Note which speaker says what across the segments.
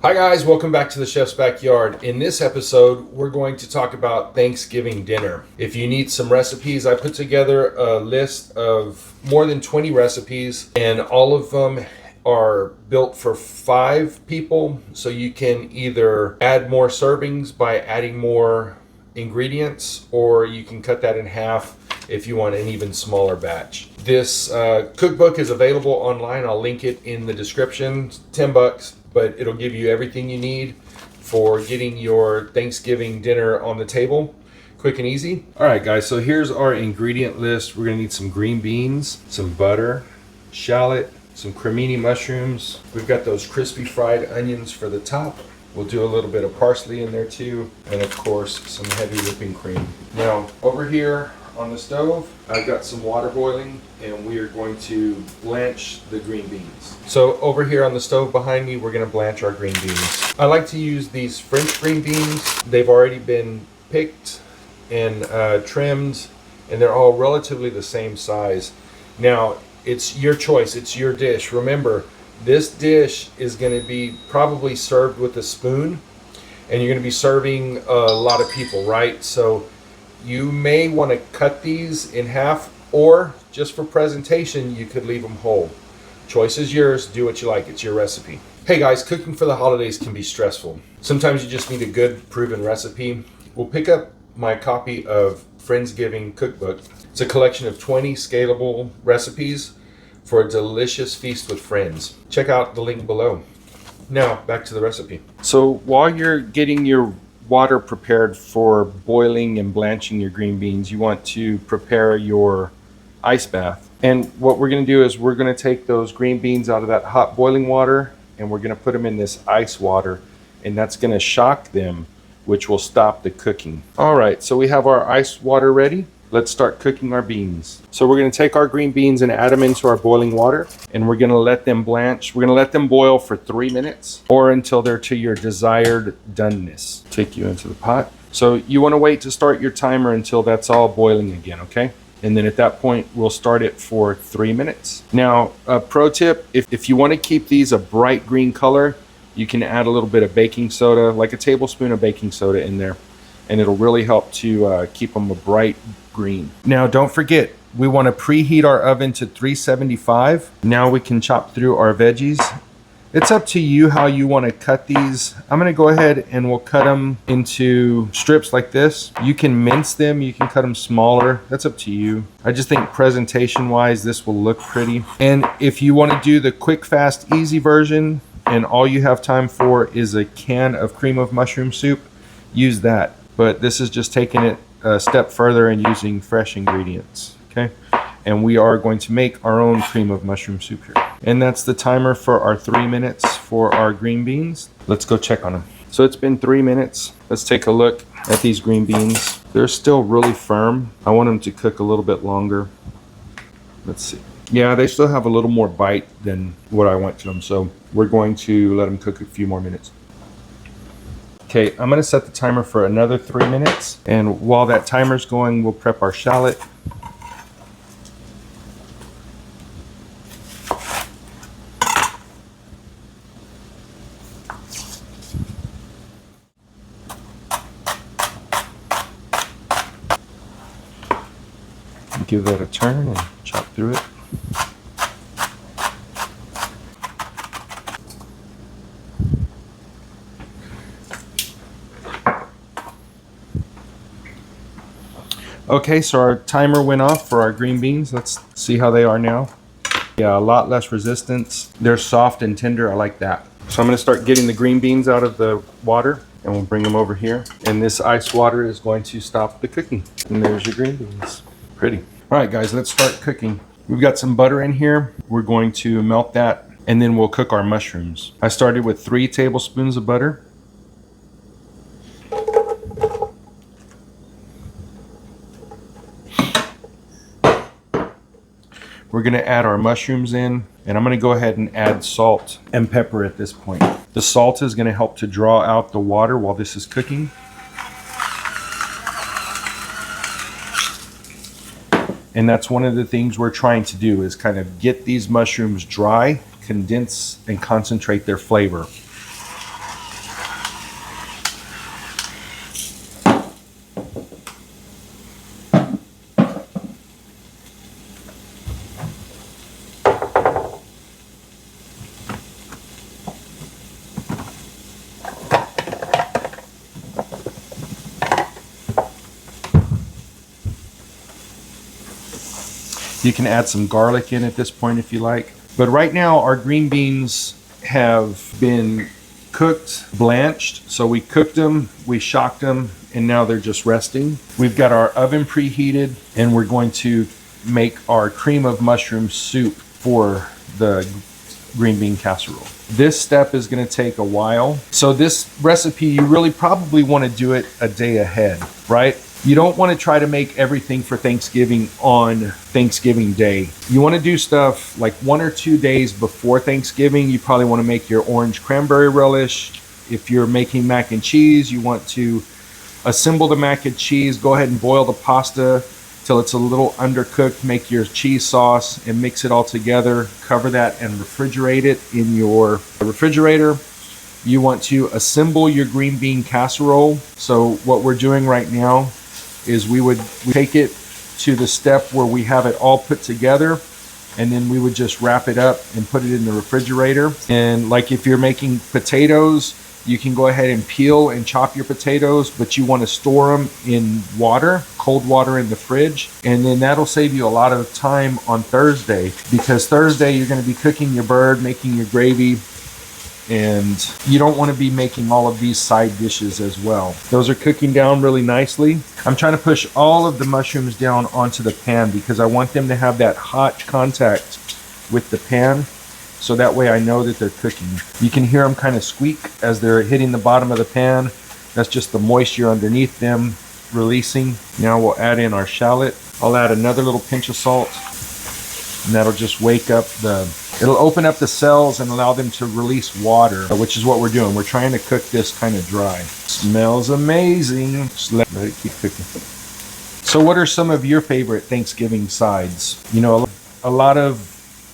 Speaker 1: Hi guys, welcome back to the Chef's Backyard. In this episode, we're going to talk about Thanksgiving dinner. If you need some recipes, I put together a list of more than 20 recipes, and all of them are built for 5 people. So you can either add more servings by adding more ingredients, or you can cut that in half if you want an even smaller batch. This cookbook is available online. I'll link it in the description. It's $10, but it'll give you everything you need for getting your Thanksgiving dinner on the table, quick and easy. All right, guys, so here's our ingredient list. We're gonna need some green beans, some butter, shallot, some cremini mushrooms. We've got those crispy fried onions for the top. We'll do a little bit of parsley in there too, and of course, some heavy whipping cream. Now, over here on the stove, I've got some water boiling, and we are going to blanch the green beans. So over here on the stove behind me, we're gonna blanch our green beans. I like to use these French green beans. They've already been picked and trimmed, and they're all relatively the same size. Now, it's your choice, it's your dish. Remember, this dish is gonna be probably served with a spoon, and you're gonna be serving a lot of people, right? So you may want to cut these in half, or just for presentation, you could leave them whole. Choice is yours. Do what you like. It's your recipe. Hey guys, cooking for the holidays can be stressful. Sometimes you just need a good, proven recipe. We'll pick up my copy of Friendsgiving Cookbook. It's a collection of 20 scalable recipes for a delicious feast with friends. Check out the link below. Now, back to the recipe. So while you're getting your water prepared for boiling and blanching your green beans, you want to prepare your ice bath. And what we're going to do is we're going to take those green beans out of that hot boiling water, and we're going to put them in this ice water, and that's going to shock them, which will stop the cooking. All right, so we have our ice water ready. Let's start cooking our beans. So we're going to take our green beans and add them into our boiling water, and we're going to let them blanch. We're going to let them boil for 3 minutes or until they're to your desired doneness. Take you into the pot. So you want to wait to start your timer until that's all boiling again, okay? And then at that point, we'll start it for 3 minutes. Now, a pro tip, if you want to keep these a bright green color, you can add a little bit of baking soda, like a tablespoon of baking soda in there, and it'll really help to keep them a bright green. Now, don't forget, we want to preheat our oven to 375. Now we can chop through our veggies. It's up to you how you want to cut these. I'm going to go ahead and we'll cut them into strips like this. You can mince them, you can cut them smaller. That's up to you. I just think presentation wise, this will look pretty. And if you want to do the quick, fast, easy version, and all you have time for is a can of cream of mushroom soup, use that. But this is just taking it a step further and using fresh ingredients, okay? And we are going to make our own cream of mushroom soup here. And that's the timer for our 3 minutes for our green beans. Let's go check on them. So it's been 3 minutes. Let's take a look at these green beans. They're still really firm. I want them to cook a little bit longer. Let's see. Yeah, they still have a little more bite than what I want to them. So we're going to let them cook a few more minutes. Okay, I'm going to set the timer for another 3 minutes, and while that timer's going, we'll prep our shallot. Give that a turn and chop through it. Okay, so our timer went off for our green beans. Let's see how they are now. Yeah, a lot less resistance. They're soft and tender. I like that. So I'm going to start getting the green beans out of the water, and we'll bring them over here. And this ice water is going to stop the cooking. And there's your green beans. Pretty. All right, guys, let's start cooking. We've got some butter in here. We're going to melt that, and then we'll cook our mushrooms. I started with 3 tablespoons of butter. We're going to add our mushrooms in, and I'm going to go ahead and add salt and pepper at this point. The salt is going to help to draw out the water while this is cooking. And that's one of the things we're trying to do, is kind of get these mushrooms dry, condense, and concentrate their flavor. You can add some garlic in at this point if you like. But right now our green beans have been cooked, blanched. So we cooked them, we shocked them, and now they're just resting. We've got our oven preheated, and we're going to make our cream of mushroom soup for the green bean casserole. This step is going to take a while. So this recipe, you really probably want to do it a day ahead, right? You don't want to try to make everything for Thanksgiving on Thanksgiving Day. You want to do stuff like 1 or 2 days before Thanksgiving. You probably want to make your orange cranberry relish. If you're making mac and cheese, you want to assemble the mac and cheese. Go ahead and boil the pasta till it's a little undercooked. Make your cheese sauce and mix it all together. Cover that and refrigerate it in your refrigerator. You want to assemble your green bean casserole. So what we're doing right now is we take it to the step where we have it all put together, and then we would just wrap it up and put it in the refrigerator. And like if you're making potatoes, you can go ahead and peel and chop your potatoes, but you want to store them in water, cold water in the fridge. And then that'll save you a lot of time on Thursday, because Thursday you're going to be cooking your bird, making your gravy, and you don't want to be making all of these side dishes as well. Those are cooking down really nicely. I'm trying to push all of the mushrooms down onto the pan because I want them to have that hot contact with the pan, so that way I know that they're cooking. You can hear them kind of squeak as they're hitting the bottom of the pan. That's just the moisture underneath them releasing. Now we'll add in our shallot. I'll add another little pinch of salt, and that'll just wake up it'll open up the cells and allow them to release water, which is what we're doing. We're trying to cook this kind of dry. Smells amazing. Just let it keep cooking. So what are some of your favorite Thanksgiving sides? You know, a lot of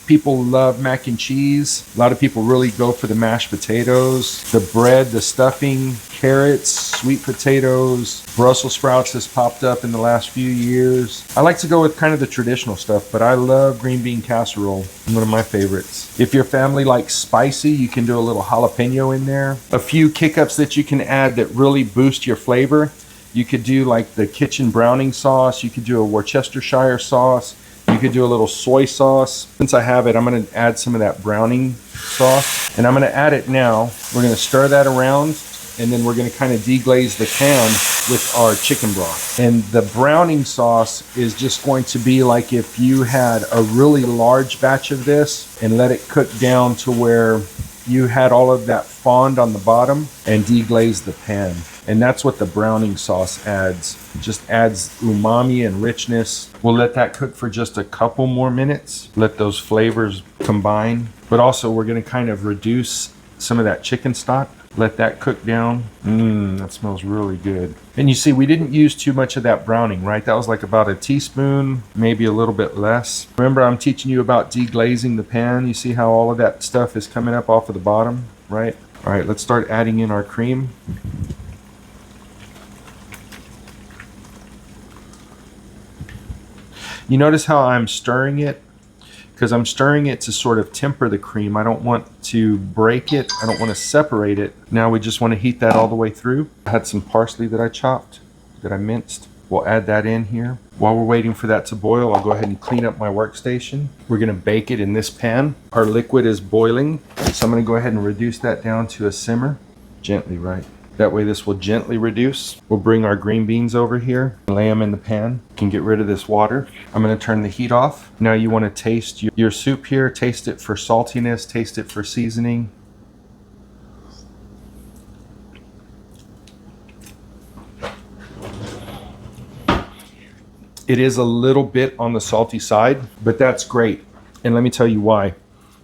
Speaker 1: people love mac and cheese. A lot of people really go for the mashed potatoes, the bread, the stuffing, carrots, sweet potatoes. Brussels sprouts has popped up in the last few years. I like to go with kind of the traditional stuff, but I love green bean casserole. One of my favorites. If your family likes spicy, you can do a little jalapeno in there. A few kick-ups that you can add that really boost your flavor. You could do like the kitchen browning sauce. You could do a Worcestershire sauce. You could do a little soy sauce. Since I have it, I'm going to add some of that browning sauce, and I'm going to add it now. We're going to stir that around, and then we're going to kind of deglaze the pan with our chicken broth. And the browning sauce is just going to be like if you had a really large batch of this and let it cook down to where you had all of that fond on the bottom and deglaze the pan. And that's what the browning sauce adds. It just adds umami and richness. We'll let that cook for just a couple more minutes. Let those flavors combine. But also we're going to kind of reduce some of that chicken stock. Let that cook down. That smells really good. And you see, we didn't use too much of that browning, right? That was like about a teaspoon, maybe a little bit less. Remember, I'm teaching you about deglazing the pan. You see how all of that stuff is coming up off of the bottom, right? All right, let's start adding in our cream. You notice how I'm stirring it? Because I'm stirring it to sort of temper the cream. I don't want to break it. I don't want to separate it. Now we just want to heat that all the way through. I had some parsley that I chopped, that I minced. We'll add that in here. While we're waiting for that to boil, I'll go ahead and clean up my workstation. We're going to bake it in this pan. Our liquid is boiling, so I'm going to go ahead and reduce that down to a simmer. Gently, right? That way this will gently reduce. We'll bring our green beans over here, lay them in the pan. You can get rid of this water. I'm going to turn the heat off. Now you want to taste your soup here. Taste it for saltiness, taste it for seasoning. It is a little bit on the salty side, but that's great. And let me tell you why.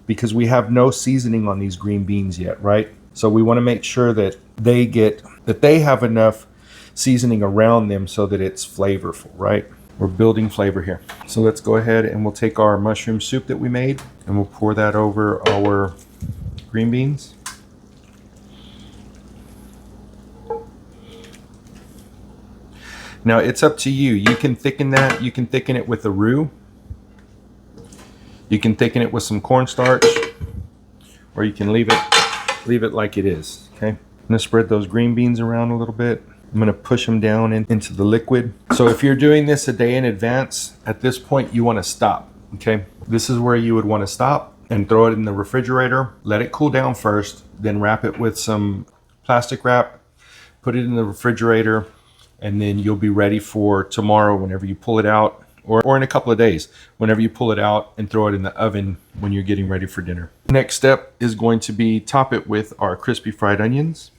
Speaker 1: Because we have no seasoning on these green beans yet, right? So we want to make sure that they have enough seasoning around them so that it's flavorful, right? We're building flavor here. So let's go ahead and we'll take our mushroom soup that we made and we'll pour that over our green beans. Now it's up to you. You can thicken that. You can thicken it with a roux. You can thicken it with some cornstarch, or you can leave it like it is, okay? I'm gonna spread those green beans around a little bit. I'm gonna push them down into the liquid. So if you're doing this a day in advance, at this point you wanna stop, Okay, this is where you would want to stop and throw it in the refrigerator. Let it cool down first, then wrap it with some plastic wrap, put it in the refrigerator, and then you'll be ready for tomorrow whenever you pull it out, or in a couple of days, whenever you pull it out and throw it in the oven when you're getting ready for dinner. Next step is going to be top it with our crispy fried onions.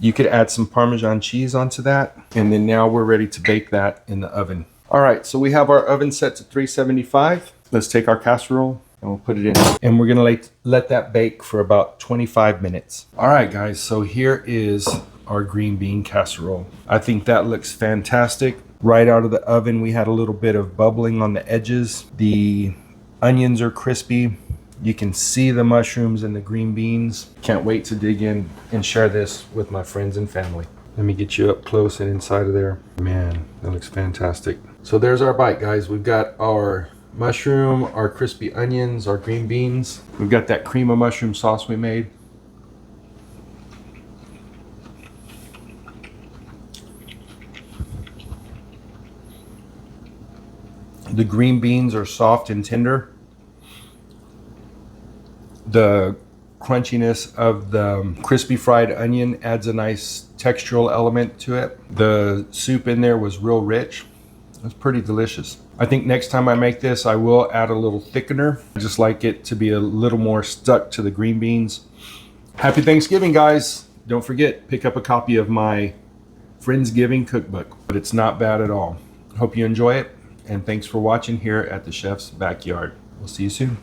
Speaker 1: You could add some Parmesan cheese onto that. And then now we're ready to bake that in the oven. All right, so we have our oven set to 375. Let's take our casserole and we'll put it in. And we're gonna let that bake for about 25 minutes. All right, guys, so here is our green bean casserole. I think that looks fantastic. Right out of the oven, we had a little bit of bubbling on the edges. The onions are crispy. You can see the mushrooms and the green beans. Can't wait to dig in and share this with my friends and family. Let me get you up close and inside of there. Man, that looks fantastic. So there's our bite, guys. We've got our mushroom, our crispy onions, our green beans. We've got that cream of mushroom sauce we made. The green beans are soft and tender. The crunchiness of the crispy fried onion adds a nice textural element to it. The soup in there was real rich. It's pretty delicious. I think next time I make this, I will add a little thickener. I just like it to be a little more stuck to the green beans. Happy Thanksgiving, guys. Don't forget, pick up a copy of my Friendsgiving Cookbook, but it's not bad at all. Hope you enjoy it, and thanks for watching here at the Chef's Backyard. We'll see you soon.